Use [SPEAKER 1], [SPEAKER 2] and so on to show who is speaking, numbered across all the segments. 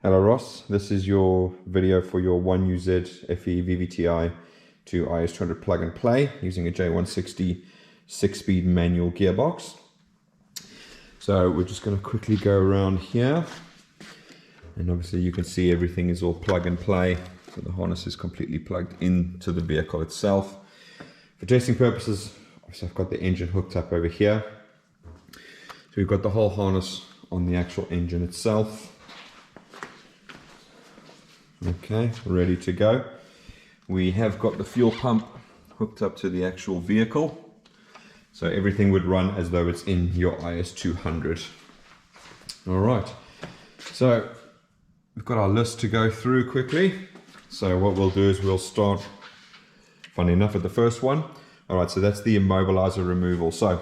[SPEAKER 1] Hello Ross, this is your video for your 1UZ-FE VVT-i to IS200 plug and play using a J160 6-speed manual gearbox. So we're just going to quickly go around here, and obviously you can see everything is all plug and play, so the harness is completely plugged into the vehicle itself. For testing purposes, obviously I've got the engine hooked up over here, so we've got the whole harness on the actual engine itself. Okay, ready to go. We have got the fuel pump hooked up to the actual vehicle, so everything would run as though it's in your IS200. All right, so we've got our list to go through quickly. So what we'll do is we'll start, funny enough, at the first one. All right, so that's the immobilizer removal. So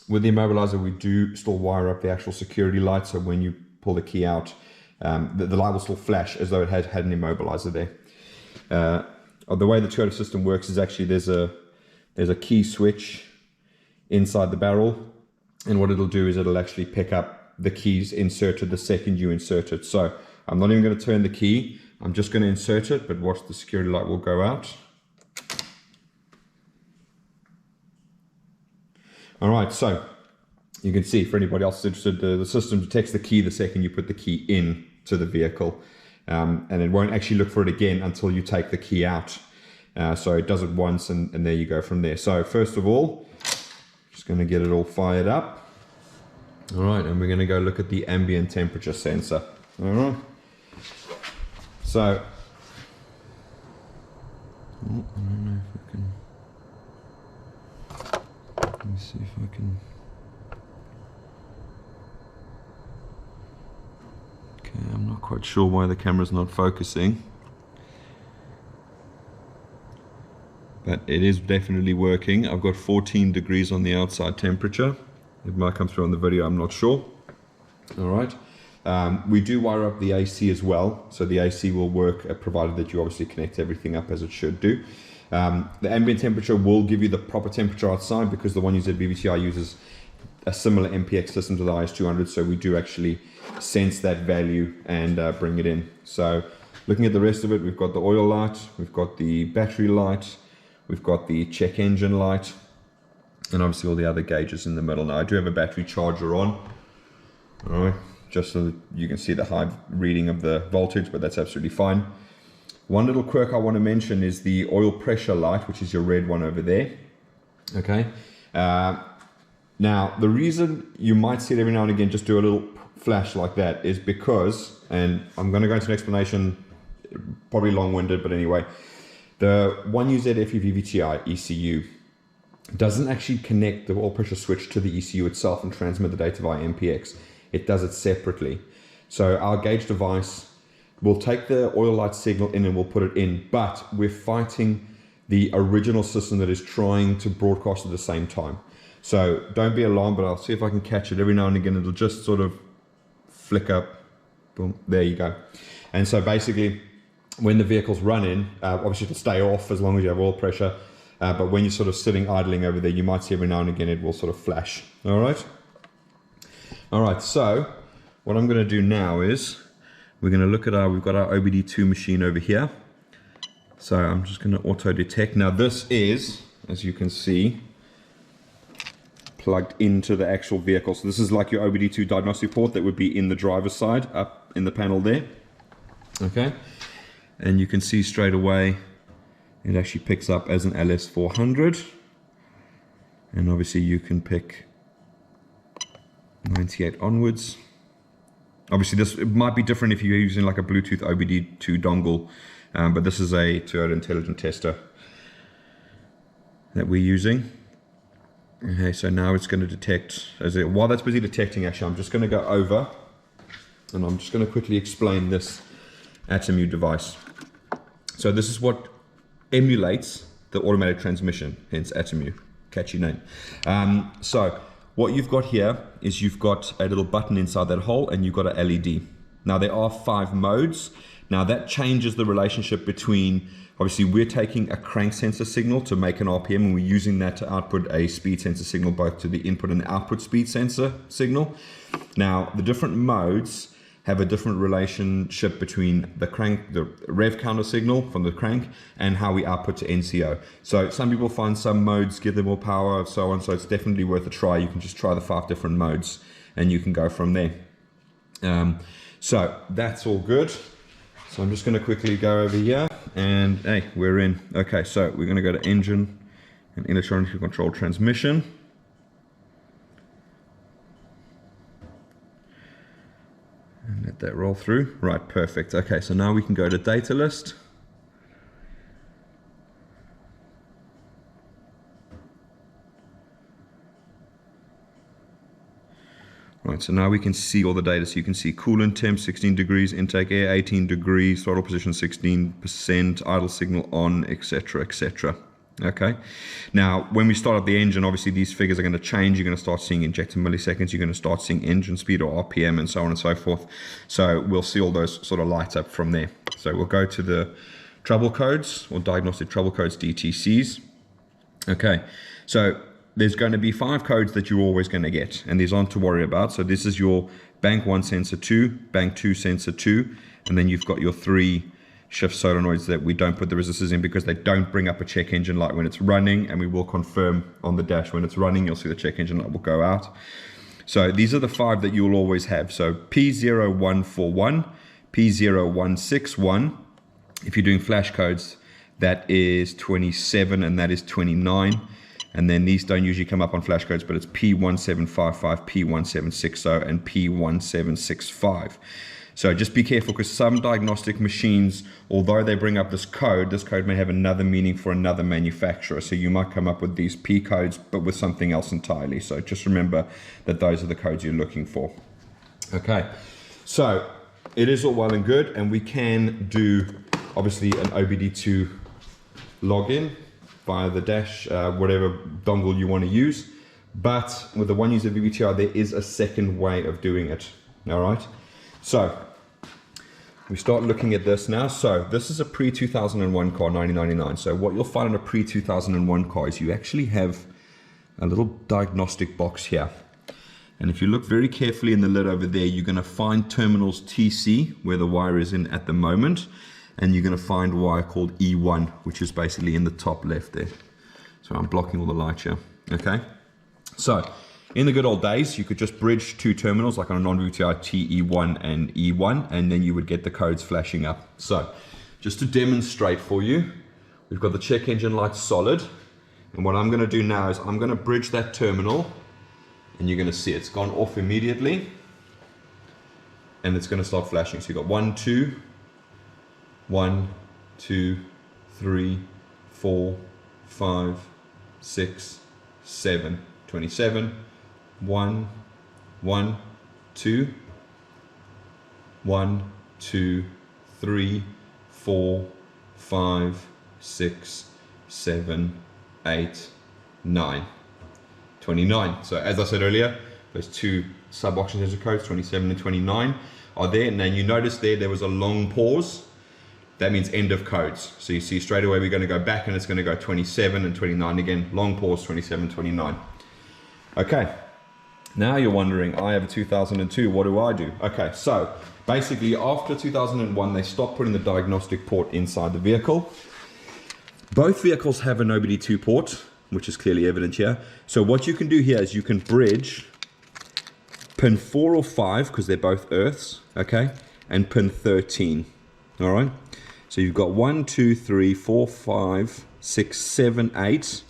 [SPEAKER 1] with the immobilizer, we do still wire up the actual security light, so when you pull the key out, the light will still flash as though it had an immobilizer there. The way the Toyota system works is actually there's a key switch inside the barrel, and what it'll do is it'll actually pick up the keys inserted the second you insert it. So I'm not even going to turn the key, I'm just going to insert it, but watch, the security light will go out. Alright, so you can see, for anybody else interested, the system detects the key the second you put the key in to the vehicle, and it won't actually look for it again until you take the key out. So it does it once, and there you go from there. So first of all, just going to get it all fired up. All right, and we're going to go look at the ambient temperature sensor. All right, so I don't know if I can, let me see if I can. I'm not quite sure why the camera's not focusing, but it is definitely working. I've got 14 degrees on the outside temperature. It might come through on the video, I'm not sure. All right, we do wire up the AC as well, so the AC will work provided that you obviously connect everything up as it should do. The ambient temperature will give you the proper temperature outside, because the 1UZ VVT-i uses a similar MPX system to the IS200, so we do actually sense that value and bring it in. So looking at the rest of it, we've got the oil light, we've got the battery light, we've got the check engine light, and obviously all the other gauges in the middle. Now I do have a battery charger on, all right, just so that you can see the high reading of the voltage, but that's absolutely fine. One little quirk I want to mention is the oil pressure light, which is your red one over there. Okay, now the reason you might see it every now and again just do a little flash like that is because, and I'm going to go into an explanation, probably long-winded, but anyway, the 1UZ-FE VVT-i ECU doesn't actually connect the oil pressure switch to the ECU itself and transmit the data via MPX. It does it separately. So our gauge device will take the oil light signal in and we'll put it in, but we're fighting the original system that is trying to broadcast at the same time. So don't be alarmed, but I'll see if I can catch it. Every now and again it'll just sort of flick up, boom, there you go. And so basically when the vehicle's running, obviously it'll stay off as long as you have oil pressure, but when you're sort of sitting idling over there, you might see every now and again it will sort of flash. All right, so what I'm going to do now is we're going to look at we've got our OBD2 machine over here. So I'm just going to auto detect. Now this is, as you can see, plugged into the actual vehicle. So this is like your OBD2 diagnostic port that would be in the driver's side, up in the panel there. Okay, and you can see straight away it actually picks up as an LS400, and obviously you can pick 98 onwards. Obviously it might be different if you're using like a Bluetooth OBD2 dongle, but this is a Toyota intelligent tester that we're using. Okay, so now it's going to detect, while that's busy detecting, actually I'm just going to go over and I'm just going to quickly explain this ATEMU device. So this is what emulates the automatic transmission, hence ATEMU, catchy name. So what you've got here is you've got a little button inside that hole and you've got an LED. Now there are 5 modes. Now that changes the relationship between, obviously we're taking a crank sensor signal to make an RPM, and we're using that to output a speed sensor signal both to the input and output speed sensor signal. Now the different modes have a different relationship between the crank, the rev counter signal from the crank, and how we output to NCO. So some people find some modes give them more power, so on. So it's definitely worth a try. You can just try the 5 different modes, and you can go from there. So that's all good. So I'm just going to quickly go over here, and hey, we're in. Okay, so we're going to go to engine and electronically controlled transmission. And let that roll through. Right, perfect. Okay, so now we can go to data list. Right, so now we can see all the data. So you can see coolant temp 16 degrees, intake air 18 degrees, throttle position 16%, idle signal on, etc., etc. Okay. Now, when we start up the engine, obviously these figures are going to change. You're going to start seeing injector milliseconds. You're going to start seeing engine speed or RPM and so on and so forth. So we'll see all those sort of light up from there. So we'll go to the trouble codes or diagnostic trouble codes, DTCs. Okay. So there's going to be 5 codes that you're always going to get, and these aren't to worry about. So this is your bank 1 sensor 2, bank 2 sensor 2, and then you've got your 3 shift solenoids that we don't put the resistors in because they don't bring up a check engine light when it's running, and we will confirm on the dash when it's running. You'll see the check engine light will go out. So these are the 5 that you'll always have. So P0141, P0161. If you're doing flash codes, that is 27 and that is 29. And then these don't usually come up on flash codes, but it's P1755, P1760, and P1765. So just be careful, because some diagnostic machines, although they bring up this code may have another meaning for another manufacturer. So you might come up with these P codes, but with something else entirely. So just remember that those are the codes you're looking for. Okay, so it is all well and good, and we can do, obviously, an OBD2 login via the dash, whatever dongle you want to use. But with the 1UZ-FE VVT-i, there is a second way of doing it. All right. So we start looking at this now. So this is a pre-2001 car, 1999. So what you'll find in a pre-2001 car is you actually have a little diagnostic box here. And if you look very carefully in the lid over there, you're going to find terminals TC, where the wire is in at the moment. And you're going to find a wire called E1, which is basically in the top left there. So I'm blocking all the light here. Okay. So in the good old days, you could just bridge 2 terminals, like on a non-VVT-i TE1 and E1, and then you would get the codes flashing up. So just to demonstrate for you, we've got the check engine light solid. And what I'm going to do now is I'm going to bridge that terminal, and you're going to see it's gone off immediately. And it's going to start flashing. So you've got 1, 2, 1, 2, 3, 4, 5, 6, 7, 27, 1, 1, 2, 1, 2, 3, 4, 5, 6, 7, 8, 9, 29. So as I said earlier, those 2 sub-auction sensor codes, 27 and 29, are there. And then you notice there was a long pause. That means end of codes. So you see straight away we're going to go back, and it's going to go 27 and 29 again. Long pause, 27, 29. Okay. Now you're wondering, I have a 2002, what do I do? Okay, so basically after 2001, they stopped putting the diagnostic port inside the vehicle. Both vehicles have an OBD2 port, which is clearly evident here. So what you can do here is you can bridge pin 4 or 5, because they're both earths, okay, and pin 13, all right? So you've got 1, 2, 3, 4, 5, 6, 7, 8,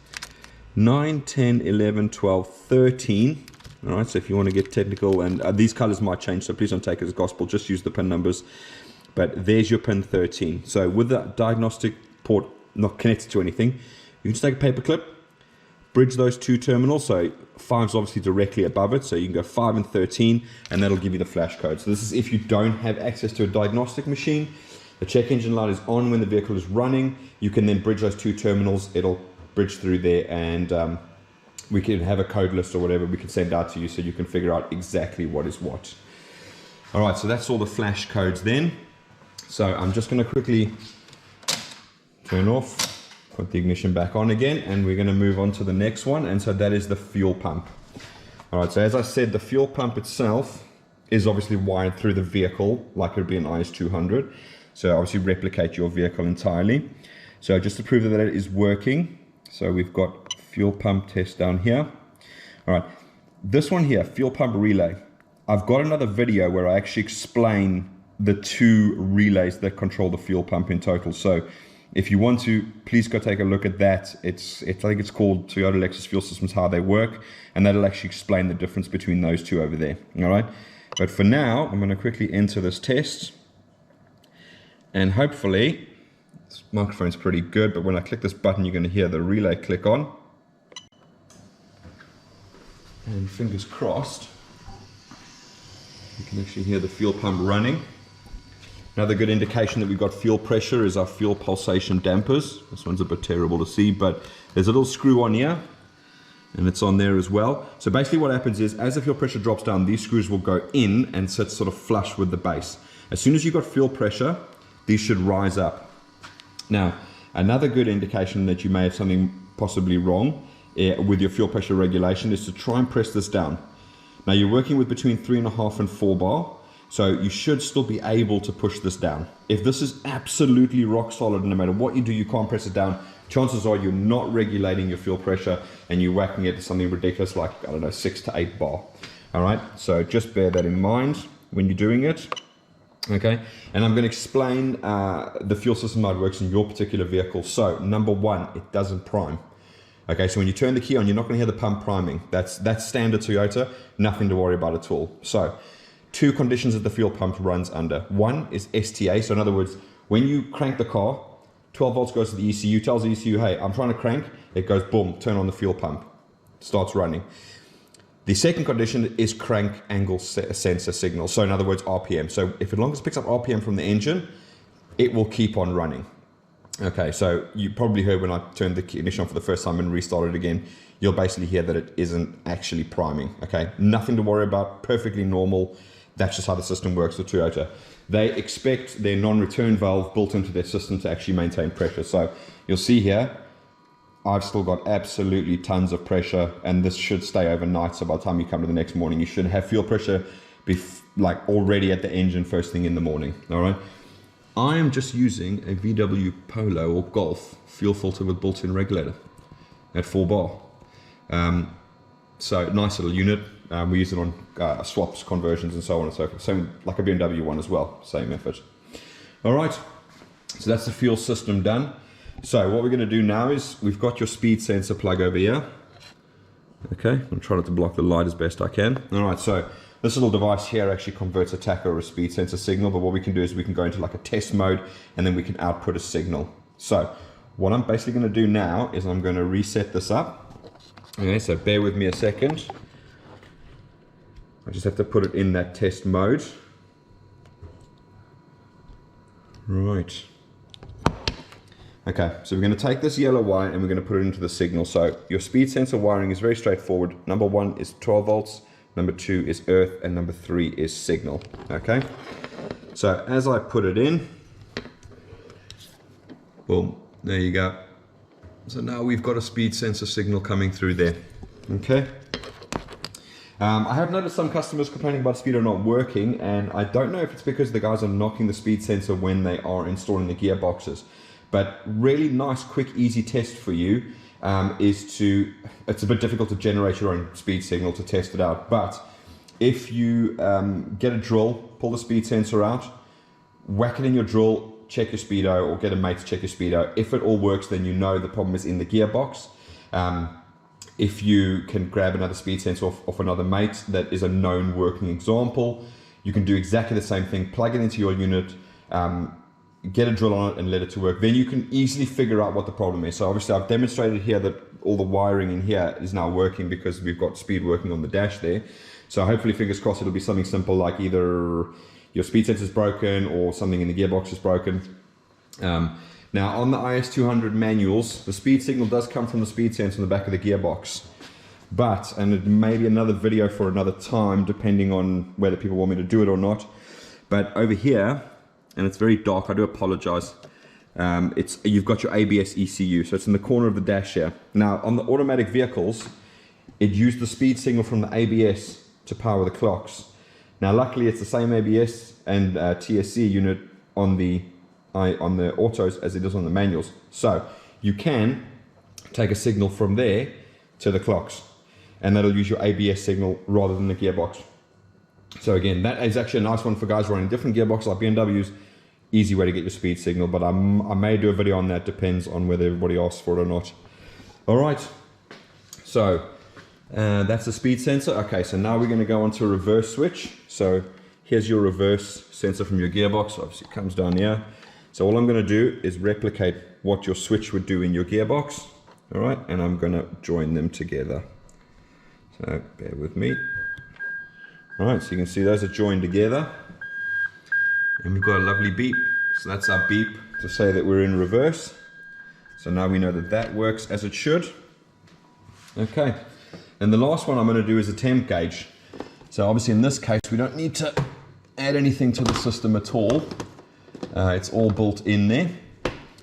[SPEAKER 1] 9, 10, 11, 12, 13. All right, so if you want to get technical, and these colors might change, so please don't take it as gospel, just use the pin numbers. But there's your pin 13. So with the diagnostic port not connected to anything, you can just take a paper clip, bridge those 2 terminals. So 5 is obviously directly above it, so you can go 5 and 13, and that'll give you the flash code. So this is if you don't have access to a diagnostic machine. The check engine light is on when the vehicle is running. You can then bridge those 2 terminals. It'll bridge through there, and we can have a code list or whatever we can send out to you, so you can figure out exactly what is what. All right, so that's all the flash codes then. So I'm just going to quickly turn off, put the ignition back on again, and we're going to move on to the next one, and so that is the fuel pump. All right, so as I said, the fuel pump itself is obviously wired through the vehicle like it would be an IS200. So obviously replicate your vehicle entirely. So just to prove that it is working, so we've got fuel pump test down here. All right, this one here, fuel pump relay. I've got another video where I actually explain the two relays that control the fuel pump in total. So if you want to, please go take a look at that. I think it's called Toyota Lexus Fuel Systems, How They Work, and that'll actually explain the difference between those two over there. All right, but for now, I'm going to quickly enter this test, and hopefully, this microphone's pretty good, but when I click this button, you're going to hear the relay click on, and fingers crossed, you can actually hear the fuel pump running. Another good indication that we've got fuel pressure is our fuel pulsation dampers. This one's a bit terrible to see, but there's a little screw on here, and it's on there as well. So basically what happens is, as the fuel pressure drops down, these screws will go in and sit sort of flush with the base. As soon as you've got fuel pressure, these should rise up. Now, another good indication that you may have something possibly wrong with your fuel pressure regulation is to try and press this down. Now you're working with between 3.5 and 4 bar. So you should still be able to push this down. If this is absolutely rock solid, no matter what you do, you can't press it down, chances are you're not regulating your fuel pressure and you're whacking it to something ridiculous like, I don't know, 6 to 8 bar. All right, so just bear that in mind when you're doing it. Okay, and I'm going to explain the fuel system how it works in your particular vehicle. So number one, it doesn't prime. Okay, so when you turn the key on, you're not going to hear the pump priming. That's standard Toyota, nothing to worry about at all. So two conditions that the fuel pump runs under. One is STA, so in other words, when you crank the car, 12 volts goes to the ECU, tells the ECU, hey, I'm trying to crank, it goes boom, turn on the fuel pump, starts running. The second condition is crank angle sensor signal, so in other words, RPM. So if as long as it picks up RPM from the engine, it will keep on running. Okay, so you probably heard when I turned the ignition on for the first time and restarted it again, you'll basically hear that it isn't actually priming. Okay, nothing to worry about, perfectly normal. That's just how the system works with Toyota. They expect their non-return valve built into their system to actually maintain pressure. So you'll see here, I've still got absolutely tons of pressure, and this should stay overnight. So by the time you come to the next morning, you should have fuel pressure be like already at the engine first thing in the morning. All right. I am just using a VW Polo or Golf fuel filter with built-in regulator at 4 bar. So nice little unit. We use it on swaps, conversions, and so on and so forth. Same like a BMW one as well, same effort. All right, so that's the fuel system done. So what we're going to do now is we've got your speed sensor plug over here. Okay, I'm going to try not to block the light as best I can. All right, so this little device here actually converts a tacho or a speed sensor signal, but what we can do is we can go into like a test mode and then we can output a signal. So what I'm basically going to do now is I'm going to reset this up. Okay, so bear with me a second. I just have to put it in that test mode. Right. Okay, so we're going to take this yellow wire and we're going to put it into the signal. So your speed sensor wiring is very straightforward. Number one is 12 volts, number two is earth, and number three is signal. Okay, so as I put it in, boom, there you go. So now we've got a speed sensor signal coming through there. Okay. I have noticed some customers complaining about speedo not working, and I don't know if it's because the guys are knocking the speed sensor when they are installing the gearboxes. But really nice, quick, easy test for you is to, it's a bit difficult to generate your own speed signal to test it out, but if you get a drill, pull the speed sensor out, whack it in your drill, check your speedo, or get a mate to check your speedo. If it all works, then you know the problem is in the gearbox. If you can grab another speed sensor off another mate that is a known working example, you can do exactly the same thing, plug it into your unit, get a drill on it and let it to work. Then you can easily figure out what the problem is. So obviously I've demonstrated here that all the wiring in here is now working because we've got speed working on the dash there. So hopefully, fingers crossed, it'll be something simple like either your speed sensor is broken or something in the gearbox is broken. Now on the IS200 manuals, the speed signal does come from the speed sensor in the back of the gearbox. But, and it may be another video for another time, depending on whether people want me to do it or not. But over here, and it's very dark, I do apologize. You've got your ABS ECU, so it's in the corner of the dash here. Now on the automatic vehicles, it used the speed signal from the ABS to power the clocks. Now luckily it's the same ABS and TSC unit on the autos as it is on the manuals. So you can take a signal from there to the clocks, and that'll use your ABS signal rather than the gearbox. So again, that is actually a nice one for guys running different gearboxes like BMWs. Easy way to get your speed signal, but I may do a video on that, depends on whether everybody asks for it or not. All right, so that's the speed sensor. Okay, so now we're going to go on to a reverse switch. So here's your reverse sensor from your gearbox. Obviously it comes down here. So all I'm going to do is replicate what your switch would do in your gearbox. All right, and I'm going to join them together. So bear with me. All right, so you can see those are joined together. And we've got a lovely beep. So that's our beep to say that we're in reverse. So now we know that that works as it should. Okay, and the last one I'm going to do is a temp gauge. So obviously in this case we don't need to add anything to the system at all. It's all built in there.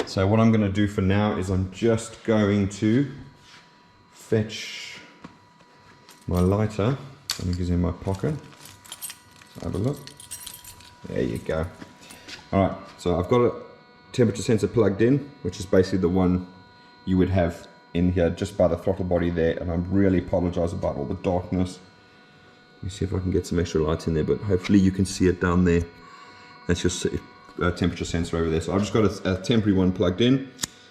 [SPEAKER 1] So what I'm going to do for now is I'm just going to fetch my lighter. I think it's in my pocket. Let's have a look. There you go. All right, so I've got a temperature sensor plugged in, which is basically the one you would have in here just by the throttle body there, and I really apologize about all the darkness. Let me see if I can get some extra light in there, but hopefully you can see it down there. That's your temperature sensor over there. So I've just got a temporary one plugged in.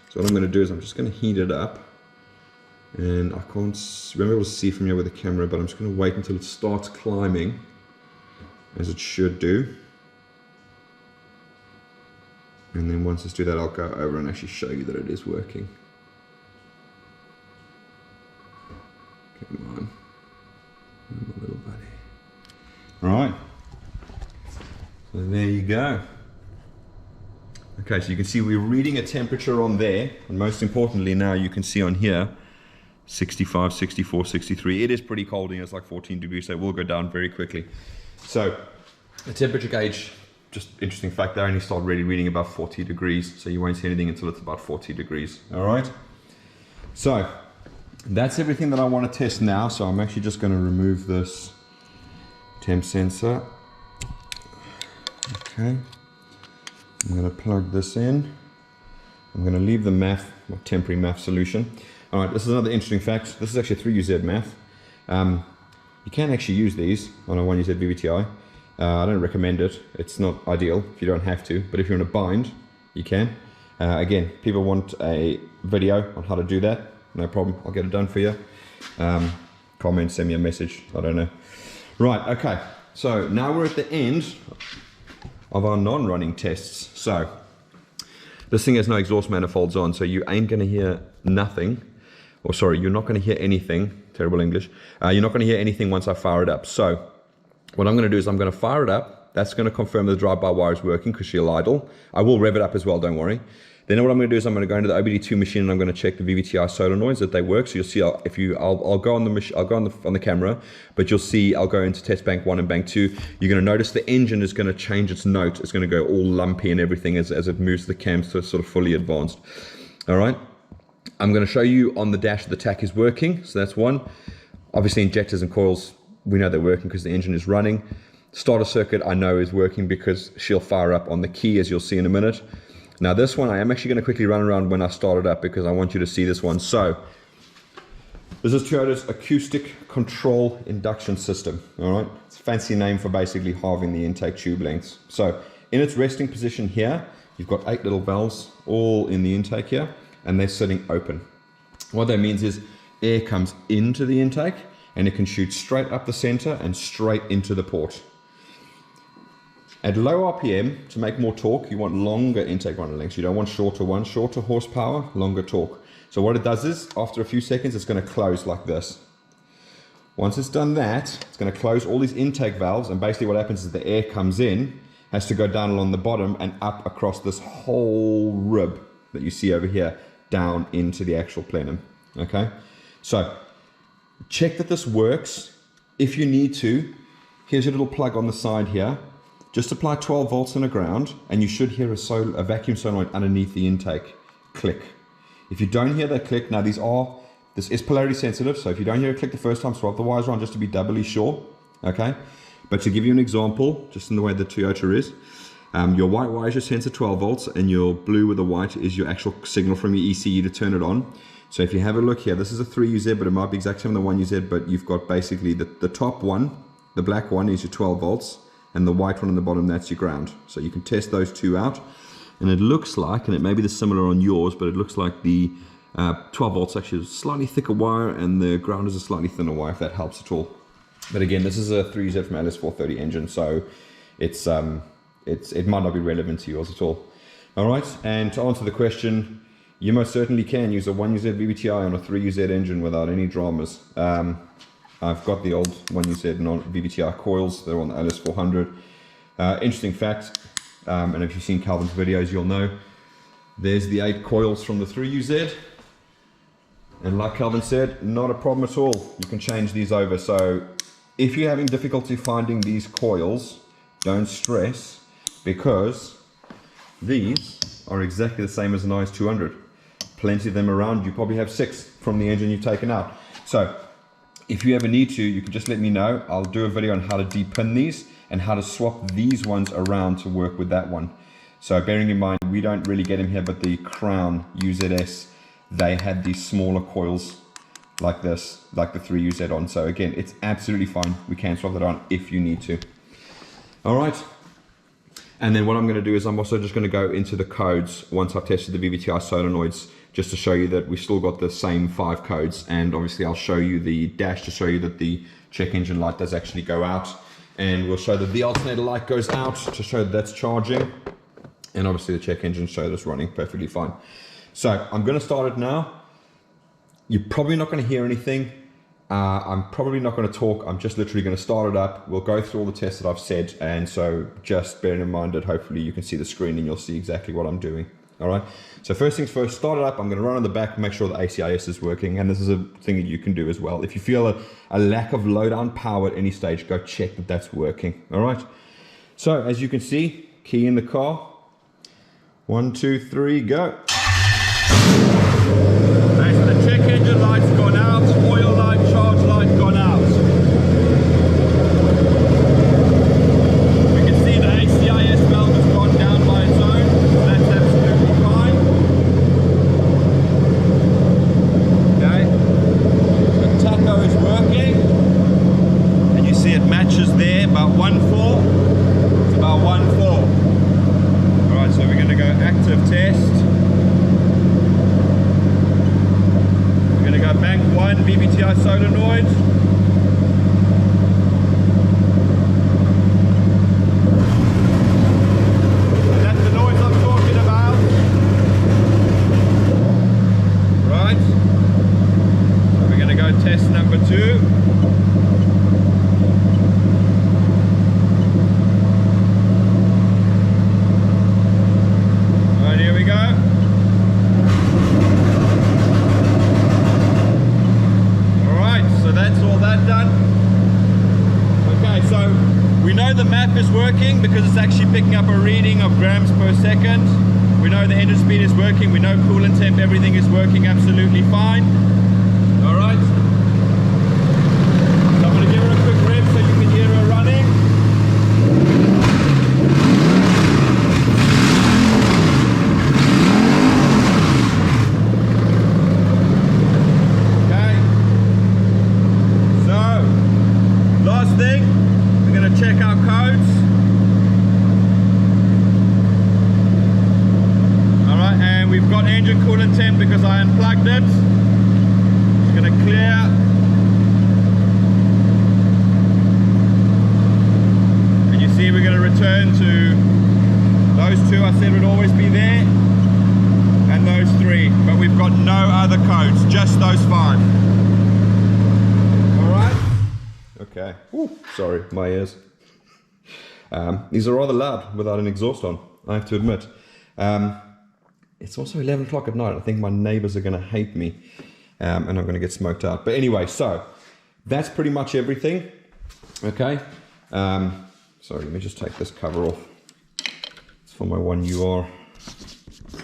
[SPEAKER 1] So what I'm going to do is I'm just going to heat it up, and I can't remember able to see from here with the camera, but I'm just going to wait until it starts climbing, as it should do. And then once it's do that, I'll go over and actually show you that it is working. Come on, my little buddy. All right, so there you go. Okay, so you can see we're reading a temperature on there, and most importantly now you can see on here 65, 64, 63. It is pretty cold here, it's like 14 degrees, so it will go down very quickly. So the temperature gauge, just interesting fact, they only start really reading about 40 degrees, so you won't see anything until it's about 40 degrees. All right, so that's everything that I want to test now. So I'm actually just going to remove this temp sensor. Okay, I'm going to plug this in. I'm going to leave the MAF, my temporary MAF solution. All right, this is another interesting fact. This is actually a 3UZ MAF. You can actually use these on a 1UZ VVT-i. I don't recommend it. It's not ideal if you don't have to, but if you're in a bind, you can. Again, people want a video on how to do that. No problem, I'll get it done for you. Comment, send me a message, I don't know. Right, okay, so now we're at the end of our non-running tests. So this thing has no exhaust manifolds on, so you ain't gonna hear nothing, or sorry, you're not gonna hear anything, terrible English. You're not gonna hear anything once I fire it up. So what I'm gonna do is I'm gonna fire it up. That's gonna confirm the drive-by-wire is working because she'll idle. I will rev it up as well, don't worry. Then what I'm going to do is I'm going to go into the OBD2 machine and I'm going to check the VVT-i solenoids that they work. So you'll see I'll go on the machine, I'll go on the camera, but you'll see I'll go into test bank 1 and bank 2. You're going to notice the engine is going to change its note. It's going to go all lumpy and everything as it moves the cams to sort of fully advanced. All right. I'm going to show you on the dash the tach is working. So that's one. Obviously injectors and coils, we know they're working because the engine is running. Starter circuit I know is working because she'll fire up on the key, as you'll see in a minute. Now this one I am actually going to quickly run around when I start it up because I want you to see this one. So this is Toyota's acoustic control induction system. All right, it's a fancy name for basically halving the intake tube lengths. So in its resting position here, you've got 8 little valves all in the intake here, and they're sitting open. What that means is air comes into the intake and it can shoot straight up the center and straight into the port. At low RPM, to make more torque, you want longer intake running lengths. You don't want shorter ones. Shorter horsepower, longer torque. So what it does is, after a few seconds, it's going to close like this. Once it's done that, it's going to close all these intake valves, and basically what happens is the air comes in, has to go down along the bottom and up across this whole rib that you see over here, down into the actual plenum. Okay? So, check that this works. If you need to, here's your little plug on the side here. Just apply 12 volts in the ground and you should hear a vacuum solenoid underneath the intake click. If you don't hear that click, now this is polarity sensitive, so if you don't hear it click the first time, swap the wires around just to be doubly sure, okay? But to give you an example, just in the way the Toyota is, your white wire is your sensor 12 volts, and your blue with the white is your actual signal from your ECU to turn it on. So if you have a look here, this is a 1UZ, but it might be exactly same as the 1UZ, but you've got basically the top one, the black one is your 12 volts, and the white one on the bottom, that's your ground. So you can test those two out, and it looks like, and it may be similar on yours, but it looks like the 12 volts actually is a slightly thicker wire, and the ground is a slightly thinner wire, if that helps at all. But again, this is a 1UZ from LS400 engine, so it might not be relevant to yours at all. All right, and to answer the question, you most certainly can use a 1UZ VVT-i on a 1UZ engine without any dramas. I've got the old 1UZ VVT-i coils, they're on the LS400. Interesting fact, and if you've seen Calvin's videos, you'll know, there's the 8 coils from the 1UZ. And like Calvin said, not a problem at all. You can change these over. So if you're having difficulty finding these coils, don't stress, because these are exactly the same as an IS200. Plenty of them around. You probably have 6 from the engine you've taken out. So if you ever need to, you can just let me know. I'll do a video on how to depin these and how to swap these ones around to work with that one. So bearing in mind, we don't really get them here, but the Crown UZS, they had these smaller coils like this, like the 3UZ on. So again, it's absolutely fine. We can swap that on if you need to. All right. And then what I'm going to do is I'm also just going to go into the codes once I've tested the VVT-i solenoids, just to show you that we've still got the same 5 codes. And obviously I'll show you the dash to show you that the check engine light does actually go out. And we'll show that the alternator light goes out to show that that's charging. And obviously the check engine show that's running perfectly fine. So I'm going to start it now. You're probably not going to hear anything. I'm probably not going to talk. I'm just literally going to start it up. We'll go through all the tests that I've said. And so just bear in mind that hopefully you can see the screen and you'll see exactly what I'm doing. All right. So first things first, start it up. I'm going to run on the back, make sure the ACIS is working. And this is a thing that you can do as well. If you feel a lack of low down power at any stage, go check that that's working. All right. So as you can see, key in the car. 1, 2, 3, go. Okay, so the check engine light's gone out, oil light, charge light gone out. We can see the ACIS valve has gone down by its own, so that's absolutely fine. Okay, the tacho is working, and you see it matches there, about 1.4, it's about 1.4. Alright, so we're going to go active test. Bank 1 VVT-i solenoid. That's the noise I'm talking about. Right. So we're going to go test number 2. Alright, here we go. The map is working because it's actually picking up a reading of grams per second. We know the engine speed is working, we know coolant temp, everything is working absolutely fine. All right. So I'm going to give her a quick rev so you can hear her running. Okay. So, last thing. Check our codes. Alright, and we've got engine coolant temp because I unplugged it. Just going to clear. And you see we're going to return to those 2 I said would always be there, and those 3, but we've got no other codes, just those 5. Alright? Okay. Ooh, sorry, my ears. These are rather loud without an exhaust on, I have to admit. It's also 11 o'clock at night. I think my neighbors are going to hate me, and I'm going to get smoked out. But anyway, so that's pretty much everything. Okay. Sorry, let me just take this cover off. It's for my 1UR.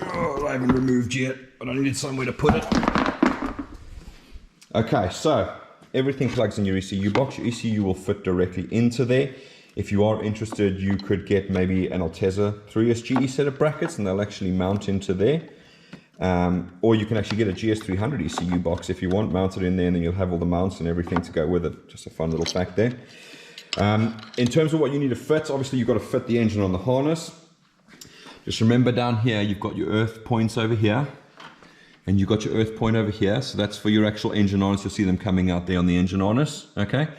[SPEAKER 1] Oh, I haven't removed yet, but I needed somewhere to put it. Okay, so everything plugs in your ECU box. Your ECU will fit directly into there. If you are interested, you could get maybe an Alteza 3SGE set of brackets and they'll actually mount into there. Or you can actually get a GS300 ECU box if you want, mount it in there, and then you'll have all the mounts and everything to go with it. Just a fun little fact there. In terms of what you need to fit, obviously you've got to fit the engine on the harness. Just remember down here, you've got your earth points over here, and you've got your earth point over here. So that's for your actual engine harness. You'll see them coming out there on the engine harness, okay?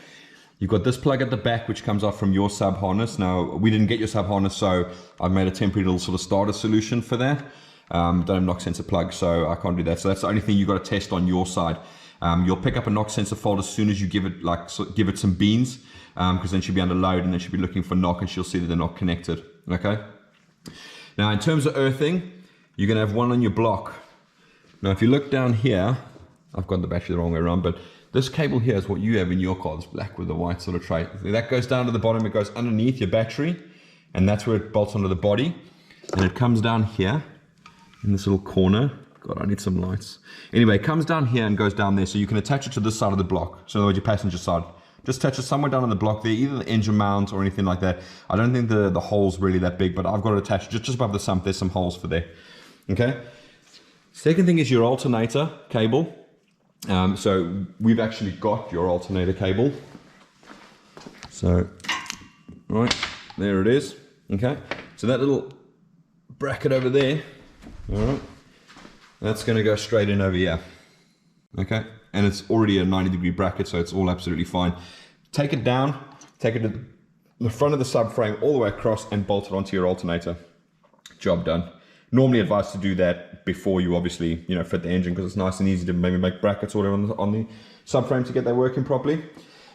[SPEAKER 1] You've got this plug at the back, which comes off from your sub harness. Now, we didn't get your sub harness, so I've made a temporary little sort of starter solution for that. Don't have knock sensor plug, so I can't do that. So that's the only thing you've got to test on your side. You'll pick up a knock sensor fault as soon as you give it some beans, because then she'll be under load and then she'll be looking for knock and she'll see that they're not connected, okay? Now, in terms of earthing, you're going to have one on your block. Now, if you look down here, I've got the battery the wrong way around, but this cable here is what you have in your car, this black with the white sort of tray. That goes down to the bottom, it goes underneath your battery, and that's where it bolts onto the body. And it comes down here in this little corner. God, I need some lights. Anyway, it comes down here and goes down there, so you can attach it to this side of the block. So in other words, your passenger side. Just attach it somewhere down on the block there, either the engine mount or anything like that. I don't think the hole's really that big, but I've got it attached just above the sump. There's some holes for there, okay? Second thing is your alternator cable. So we've actually got your alternator cable. So, right, there it is, okay? So that little bracket over there, all right, that's gonna go straight in over here, okay? And it's already a 90-degree bracket, so it's all absolutely fine. Take it down, take it to the front of the subframe all the way across and bolt it onto your alternator. Job done. Normally advised to do that before you obviously, you know, fit the engine, because it's nice and easy to maybe make brackets or whatever on the subframe to get that working properly.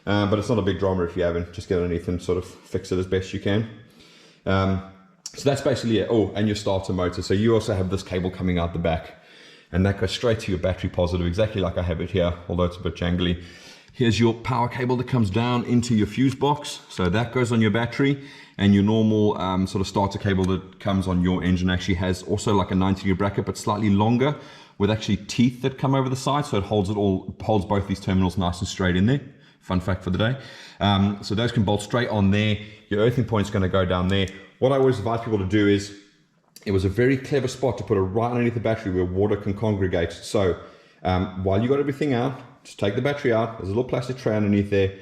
[SPEAKER 1] But it's not a big drama if you haven't. Just get underneath and sort of fix it as best you can. So that's basically it. Oh, and your starter motor. So you also have this cable coming out the back, and that goes straight to your battery positive, exactly like I have it here, although it's a bit jangly. Here's your power cable that comes down into your fuse box. So that goes on your battery, and your normal sort of starter cable that comes on your engine actually has also like a 90-degree bracket, but slightly longer, with actually teeth that come over the side. So it holds both these terminals nice and straight in there. Fun fact for the day. So those can bolt straight on there. Your earthing point's gonna go down there. What I always advise people to do is, it was a very clever spot to put it right underneath the battery where water can congregate. So while you got everything out, just take the battery out. There's a little plastic tray underneath there.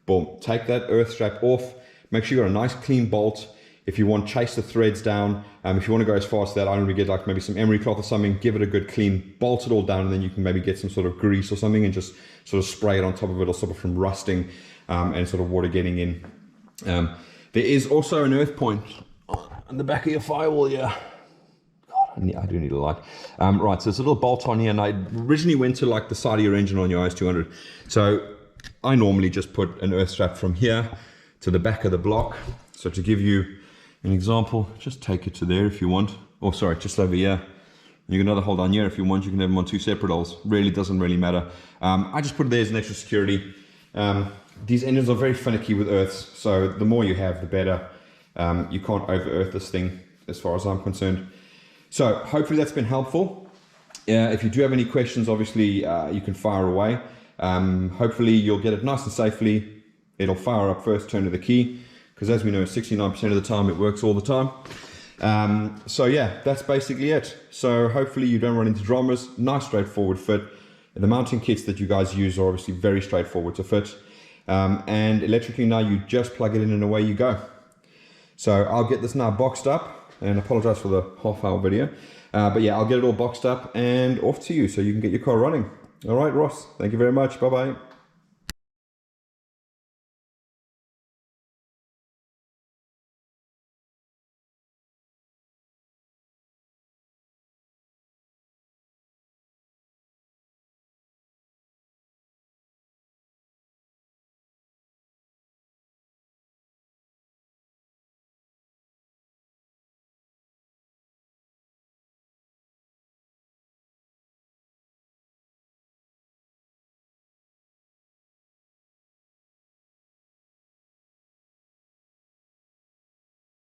[SPEAKER 1] Boom, take that earth strap off. Make sure you got a nice clean bolt. If you want, chase the threads down. If you want to go as far as that, I normally get like maybe some emery cloth or something, give it a good clean, bolt it all down, and then you can maybe get some sort of grease or something and just sort of spray it on top of it, or stop it from rusting and sort of water getting in. There is also an earth point on the back of your firewall here. I do need a light. Right, so there's a little bolt on here, and I originally went to like the side of your engine on your IS200. So I normally just put an earth strap from here to the back of the block. So to give you an example, just take it to there if you want. Oh, sorry, just over here. You can another hole down here if you want. You can have them on two separate holes. Really doesn't really matter. I just put it there as an extra security. These engines are very finicky with earths, so the more you have, the better. You can't over-earth this thing, as far as I'm concerned. So hopefully that's been helpful. If you do have any questions, obviously you can fire away. Hopefully you'll get it nice and safely. It'll fire up first, turn to the key, because as we know, 69% of the time it works all the time. So yeah, that's basically it. So hopefully you don't run into dramas. Nice straightforward fit. The mounting kits that you guys use are obviously very straightforward to fit. And electrically now you just plug it in and away you go. So I'll get this now boxed up. And I apologize for the half-hour video. But yeah, I'll get it all boxed up and off to you so you can get your car running. All right, Ross, thank you very much. Bye-bye.